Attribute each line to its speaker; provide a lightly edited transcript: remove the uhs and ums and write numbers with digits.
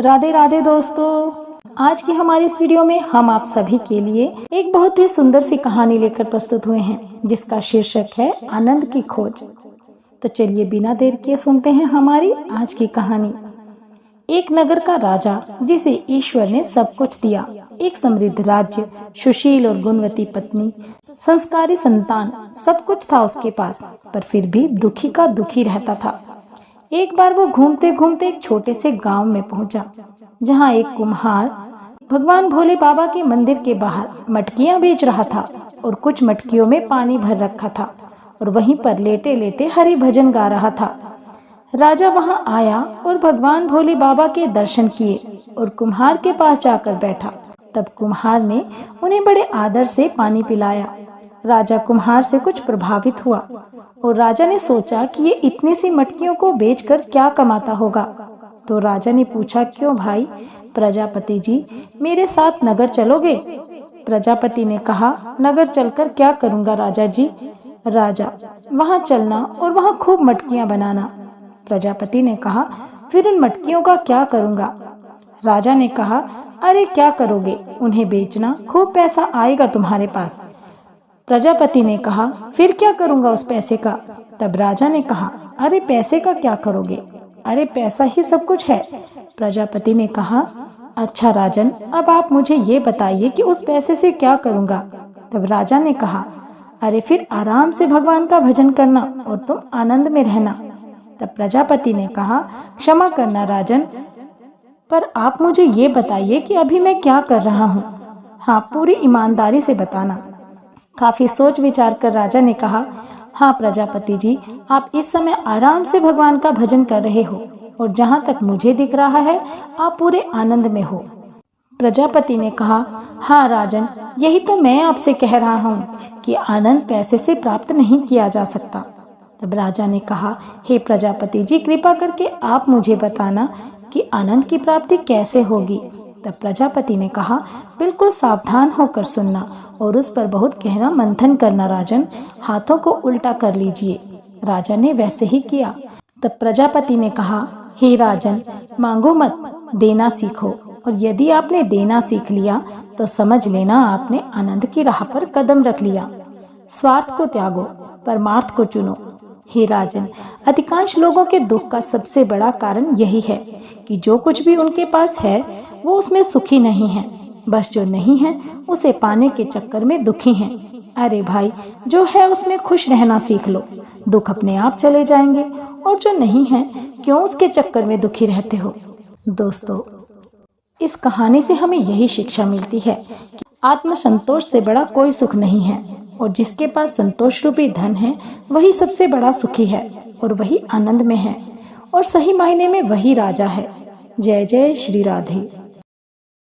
Speaker 1: राधे राधे दोस्तों, आज की हमारी इस वीडियो में हम आप सभी के लिए एक बहुत ही सुंदर सी कहानी लेकर प्रस्तुत हुए हैं, जिसका शीर्षक है आनंद की खोज। तो चलिए बिना देर किए सुनते हैं हमारी आज की कहानी। एक नगर का राजा, जिसे ईश्वर ने सब कुछ दिया, एक समृद्ध राज्य, सुशील और गुणवती पत्नी, संस्कारी संतान, सब कुछ था उसके पास, पर फिर भी दुखी का दुखी रहता था। एक बार वो घूमते घूमते एक छोटे से गांव में पहुंचा, जहां एक कुम्हार भगवान भोले बाबा के मंदिर के बाहर मटकियां बेच रहा था और कुछ मटकियों में पानी भर रखा था और वहीं पर लेटे लेटे हरि भजन गा रहा था। राजा वहां आया और भगवान भोले बाबा के दर्शन किए और कुम्हार के पास जाकर बैठा। तब कुम्हार ने उन्हें बड़े आदर से पानी पिलाया। राजा कुम्हार से कुछ प्रभावित हुआ और राजा ने सोचा कि ये इतनी सी मटकियों को बेचकर क्या कमाता होगा। तो राजा ने पूछा, क्यों भाई प्रजापति जी, मेरे साथ नगर चलोगे? प्रजापति ने कहा, नगर चलकर क्या करूंगा राजा जी? राजा, वहां चलना और वहां खूब मटकियां बनाना। प्रजापति ने कहा, फिर उन मटकियों का क्या करूंगा? राजा ने कहा, अरे क्या करोगे, उन्हें बेचना, खूब पैसा आएगा तुम्हारे पास। प्रजापति ने कहा, फिर क्या करूंगा उस पैसे का? तब राजा ने कहा, अरे पैसे का क्या करोगे, अरे पैसा ही सब कुछ है। प्रजापति ने कहा, अच्छा राजन, अब आप मुझे ये बताइए कि उस पैसे से क्या करूंगा? तब राजा ने कहा, अरे फिर आराम से भगवान का भजन करना और तुम आनंद में रहना। तब प्रजापति ने कहा, क्षमा करना राजन, पर आप मुझे ये बताइए कि अभी मैं क्या कर रहा हूँ। हाँ, पूरी ईमानदारी से बताना। काफी सोच विचार कर राजा ने कहा, हाँ प्रजापति जी, आप इस समय आराम से भगवान का भजन कर रहे हो और जहाँ तक मुझे दिख रहा है आप पूरे आनंद में हो। प्रजापति ने कहा, हाँ राजन, यही तो मैं आपसे कह रहा हूँ कि आनंद पैसे से प्राप्त नहीं किया जा सकता। तब राजा ने कहा, हे प्रजापति जी, कृपा करके आप मुझे बताना कि आनंद की प्राप्ति कैसे होगी। तब प्रजापति ने कहा, बिल्कुल सावधान होकर सुनना और उस पर बहुत गहरा मंथन करना राजन, हाथों को उल्टा कर लीजिए। राजा ने वैसे ही किया। तब प्रजापति ने कहा, हे राजन, मांगो मत, देना सीखो, और यदि आपने देना सीख लिया तो समझ लेना आपने आनंद की राह पर कदम रख लिया। स्वार्थ को त्यागो, परमार्थ को चुनो। हे राजन, अधिकांश लोगों के दुख का सबसे बड़ा कारण यही है कि जो कुछ भी उनके पास है वो उसमें सुखी नहीं है, बस जो नहीं है उसे पाने के चक्कर में दुखी हैं। अरे भाई, जो है उसमें खुश रहना सीख लो, दुख अपने आप चले जाएंगे। और जो नहीं है, क्यों उसके चक्कर में दुखी रहते हो? दोस्तों, इस कहानी से हमें यही शिक्षा मिलती है कि आत्मसंतोष से बड़ा कोई सुख नहीं है, और जिसके पास संतोष रूपी धन है वही सबसे बड़ा सुखी है और वही आनंद में है, और सही मायने में वही राजा है। जय जय श्री राधे।